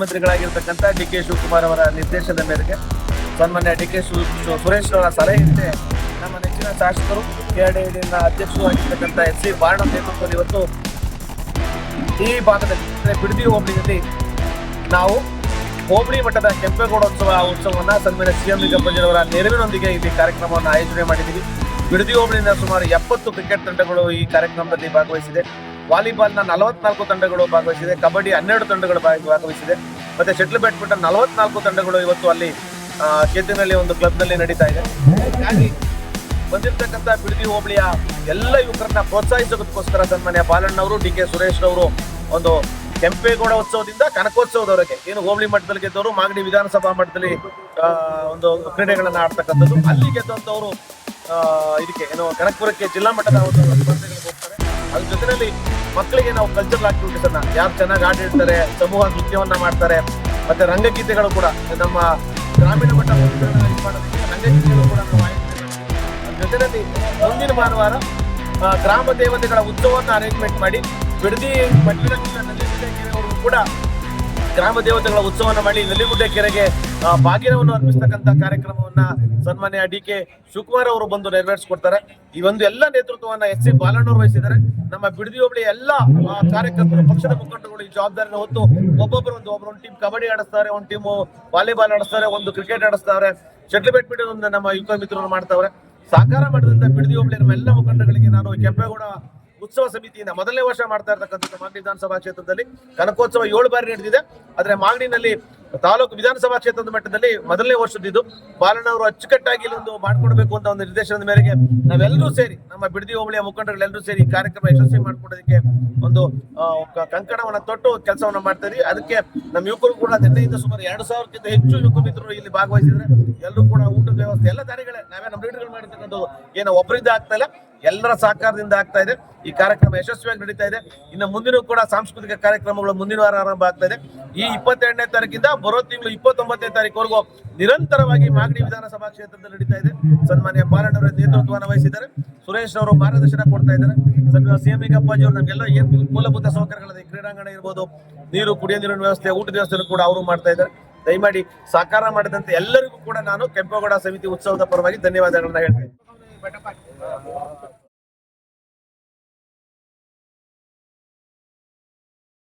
ಮುಖ್ಯಮಂತ್ರಿಗಳಾಗಿರ್ತಕ್ಕಂಥ ಡಿ.ಕೆ. ಶಿವಕುಮಾರ್ ಅವರ ನಿರ್ದೇಶನದ ಮೇರೆಗೆ ಸನ್ಮಾನ್ಯ ಡಿ.ಕೆ. ಸುರೇಶ್ ಅವರ ಸಲಹೆಯಂತೆ ನಮ್ಮ ನೆಚ್ಚಿನ ಶಾಸಕರು ಕೆಆರ್ಡಿಎನ ಅಧ್ಯಕ್ಷರು ಆಗಿರ್ತಕ್ಕಂಥ ಎಸ್.ಸಿ. ಬಾರಣ್ಣ ನೇತೃತ್ವದಲ್ಲಿ ಇವತ್ತು ಈ ಭಾಗದಲ್ಲಿ ಬಿಡದಿ ಹೋಬಳಿಯಲ್ಲಿ ನಾವು ಹೋಬಳಿ ಮಟ್ಟದ ಕೆಂಪೇಗೌಡ ಉತ್ಸವವನ್ನು ಸನ್ಮಾನ್ಯ ಸಿ.ಎಂ. ನಿಗಪ್ಪಜ್ಜನವರ ನೆರವಿನೊಂದಿಗೆ ಇಲ್ಲಿ ಕಾರ್ಯಕ್ರಮವನ್ನು ಆಯೋಜನೆ ಮಾಡಿದ್ದೀವಿ. ಬಿಡದಿ ಹೋಬಳಿಯಿಂದ ಸುಮಾರು 70 ಕ್ರಿಕೆಟ್ ತಂಡಗಳು ಈ ಕಾರ್ಯಕ್ರಮದಲ್ಲಿ ಭಾಗವಹಿಸಿದೆ. ವಾಲಿಬಾಲ್ನ 44 ತಂಡಗಳು ಭಾಗವಹಿಸಿದೆ. ಕಬಡ್ಡಿ 12 ತಂಡಗಳು ಭಾಗವಹಿಸಿದೆ. ಮತ್ತೆ ಶಟ್ಲ್ ಬ್ಯಾಡ್ಮಿಂಟನ್ 44 ತಂಡಗಳು ಇವತ್ತು ಅಲ್ಲಿ ಕೇತಿನಲ್ಲಿ ಒಂದು ಕ್ಲಬ್ನಲ್ಲಿ ನಡೀತಾ ಇದೆ. ಹಾಗಾಗಿ ಬಂದಿರತಕ್ಕಂಥ ಬಿಡದಿ ಹೋಬಳಿಯ ಎಲ್ಲ ಯುವಕರನ್ನ ಪ್ರೋತ್ಸಾಹಿಸೋದಕ್ಕೋಸ್ಕರ ಸನ್ಮಾನ್ಯ ಬಾಲಣ್ಣವರು, ಡಿ.ಕೆ. ಸುರೇಶ್ ಅವರು ಒಂದು ಕೆಂಪೇಗೌಡ ಉತ್ಸವದಿಂದ ಕನಕೋತ್ಸವದವರೆಗೆ ಏನು ಹೋಬಳಿ ಮಟ್ಟದಲ್ಲಿ ಗೆದ್ದವರು ಮಾಗಡಿ ವಿಧಾನಸಭಾ ಮಟ್ಟದಲ್ಲಿ ಒಂದು ಕ್ರೀಡೆಗಳನ್ನ ಆಡ್ತಕ್ಕಂಥದ್ದು, ಅಲ್ಲಿ ಗೆದ್ದಂಥವರು ಇದಕ್ಕೆ ಏನು ಕನಕಪುರಕ್ಕೆ ಜಿಲ್ಲಾ ಮಟ್ಟದ ಒಂದು ಸ್ಪರ್ಧೆಗಳಿಗೆ ಹೋಗ್ತಾರೆ. ಅದ್ರ ಜೊತೆಯಲ್ಲಿ ಮಕ್ಕಳಿಗೆ ನಾವು ಕಲ್ಚರಲ್ ಆಕ್ಟಿವಿಟೀಸ್ ಅನ್ನ ಯಾರು ಚೆನ್ನಾಗಿ ಆಡಿರ್ತಾರೆ, ಸಮೂಹ ನೃತ್ಯವನ್ನ ಮಾಡ್ತಾರೆ, ಮತ್ತೆ ರಂಗಗೀತೆಗಳು ಕೂಡ ನಮ್ಮ ಗ್ರಾಮೀಣ ಮಟ್ಟ ರಂಗಗೀತೆಗಳು ಕೂಡ ನಾವು ಆಯೋಜನೆ ಮಾಡ್ತೀವಿ. ಅದ್ರ ಜೊತೆಯಲ್ಲಿ ಮುಂದಿನ ಭಾನುವಾರ ಗ್ರಾಮ ದೇವತೆಗಳ ಉತ್ಸವವನ್ನು ಅರೇಂಜ್ಮೆಂಟ್ ಮಾಡಿ ಬಿಡದಿ ಮಡ್ಲಿಗುಡ್ಡ ನಲ್ಲಿಗುಡ್ಡೆ ಕೆರೆವರೆಗೂ ಕೂಡ ಗ್ರಾಮ ದೇವತೆಗಳ ಉತ್ಸವವನ್ನು ಮಾಡಿ ನಲ್ಲಿಗುಡ್ಡೆ ಕೆರೆಗೆ ಭಾಗ್ಯವನ್ನು ಅರ್ಪಿಸ್ತಕ್ಕಂಥ ಕಾರ್ಯಕ್ರಮವನ್ನ ಸನ್ಮಾನ್ಯ ಡಿ.ಕೆ. ಶಿವಕುಮಾರ್ ಅವರು ಬಂದು ನೆರವೇರಿಸಿಕೊಡ್ತಾರೆ. ಈ ಒಂದು ಎಲ್ಲ ನೇತೃತ್ವವನ್ನ ಎಸ್.ಸಿ. ಬಾಲಣ್ಣವರು ವಹಿಸಿದ್ದಾರೆ. ನಮ್ಮ ಬಿಡದಿ ಹೋಬಳಿ ಎಲ್ಲ ಕಾರ್ಯಕರ್ತರು, ಪಕ್ಷದ ಮುಖಂಡರುಗಳು ಈ ಜವಾಬ್ದಾರಿನ ಹೊತ್ತು ಒಬ್ಬೊಬ್ಬರು ಒಂದು ಟೀಮ್ ಕಬಡ್ಡಿ ಆಡಿಸ್ತಾರೆ, ಒಂದು ಟೀಮ್ ವಾಲಿಬಾಲ್ ಆಡಿಸ್ತಾರೆ, ಒಂದು ಕ್ರಿಕೆಟ್ ಆಡಿಸ್ತಾರೆ, ಶಟ್ಲ್ ಬ್ಯಾಡ್ಮಿಂಟನ್ ನಮ್ಮ ಯುವ ಮಿತ್ರರು ಮಾಡ್ತಾವ್ರೆ. ಸಾಕಾರ ಮಾಡಿದಂತ ಬಿಡದಿ ಹೋಬಳಿ ನಮ್ಮ ಎಲ್ಲ ಮುಖಂಡಗಳಿಗೆ ನಾನು ಕೆಂಪೇಗೌಡ ಉತ್ಸವ ಸಮಿತಿಯಿಂದ ಮೊದಲನೇ ವರ್ಷ ಮಾಡ್ತಾ ಇರ್ತಕ್ಕಂಥ ಮಾಗಡಿ ವಿಧಾನಸಭಾ ಕ್ಷೇತ್ರದಲ್ಲಿ ಕನಕೋತ್ಸವ 7 ಬಾರಿ ನಡೆದಿದೆ. ಆದ್ರೆ ಮಾಗಡಿನಲ್ಲಿ ತಾಲೂಕು ವಿಧಾನಸಭಾ ಕ್ಷೇತ್ರದ ಮಟ್ಟದಲ್ಲಿ ಮೊದಲನೇ ವರ್ಷದಿದ್ದು ಬಾಲಣ್ಣವರು ಅಚ್ಚುಕಟ್ಟಾಗಿ ಇಲ್ಲೊಂದು ಮಾಡ್ಕೊಡ್ಬೇಕು ಅಂತ ಒಂದು ನಿರ್ದೇಶನದ ಮೇರೆಗೆ ನಾವೆಲ್ಲರೂ ಸೇರಿ ನಮ್ಮ ಬಿಡದಿ ಹೋಬಳಿಯ ಮುಖಂಡರುಗಳೆಲ್ಲರೂ ಸೇರಿ ಈ ಕಾರ್ಯಕ್ರಮ ಯಶಸ್ವಿ ಮಾಡ್ಕೊಡೋದಕ್ಕೆ ಒಂದು ಕಂಕಣವನ್ನ ತೊಟ್ಟು ಕೆಲಸವನ್ನ ಮಾಡ್ತಾ ಇದೀವಿ. ಅದಕ್ಕೆ ನಮ್ಮ ಯುವಕರು ಕೂಡ ನಿನ್ನೆಯಿಂದ ಸುಮಾರು 2000ಕ್ಕಿಂತ ಹೆಚ್ಚು ಯುವಕ ಮಿತ್ರರು ಇಲ್ಲಿ ಭಾಗವಹಿಸಿದ್ರೆ ಎಲ್ಲರೂ ಕೂಡ ಊಟದ ವ್ಯವಸ್ಥೆ ಎಲ್ಲ ದಾರಿಗಳೇ ನಾವೇ ನಮ್ಮ ಲೀಡರ್ಗಳು ಮಾಡಿರ್ತಕ್ಕಂಥದ್ದು ಏನೋ ಒಬ್ಬರಿಂದ ಆಗ್ತಾ ಇಲ್ಲ, ಎಲ್ಲರ ಸಹಕಾರದಿಂದ ಆಗ್ತಾ ಇದೆ. ಈ ಕಾರ್ಯಕ್ರಮ ಯಶಸ್ವಿಯಾಗಿ ನಡೀತಾ ಇದೆ. ಇನ್ನು ಮುಂದಿನ ಕೂಡ ಸಾಂಸ್ಕೃತಿಕ ಕಾರ್ಯಕ್ರಮಗಳು ಮುಂದಿನ ವಾರ ಆರಂಭ ಆಗ್ತಾ ಇದೆ. ಈ 22ನೇ ತಾರೀಕಿಂದ ಬರೋ ತಿಂಗಳು 29ನೇ ತಾರೀಕುವರೆಗೂ ನಿರಂತರವಾಗಿ ಮಾಗಡಿ ವಿಧಾನಸಭಾ ಕ್ಷೇತ್ರದಲ್ಲಿ ನಡೀತಾ ಇದೆ. ಸನ್ಮಾನ್ಯ ಬಾಲಣ್ಣವರ ನೇತೃತ್ವವನ್ನು ವಹಿಸಿದ್ದಾರೆ. ಸುರೇಶ್ ಅವರು ಮಾರ್ಗದರ್ಶನ ಕೊಡ್ತಾ ಇದ್ದಾರೆ. ಸಿ.ಎಂ. ನಿಗಪ್ಪಜ್ಜಿ ಅವರು ನಮಗೆಲ್ಲ ಏನ್ ಮೂಲಭೂತ ಸೌಕರ್ಯಗಳಿದೆ, ಕ್ರೀಡಾಂಗಣ ಇರ್ಬೋದು, ನೀರು, ಕುಡಿಯೋ ನೀರಿನ ವ್ಯವಸ್ಥೆ, ಊಟದ ವ್ಯವಸ್ಥೆ ಕೂಡ ಅವರು ಮಾಡ್ತಾ ಇದ್ದಾರೆ. ದಯಮಾಡಿ ಸಾಕಾರ ಮಾಡಿದಂತೆ ಎಲ್ಲರಿಗೂ ಕೂಡ ನಾನು ಕೆಂಪೇಗೌಡ ಸಮಿತಿ ಉತ್ಸವದ ಪರವಾಗಿ ಧನ್ಯವಾದಗಳನ್ನ ಹೇಳ್ತೇನೆ.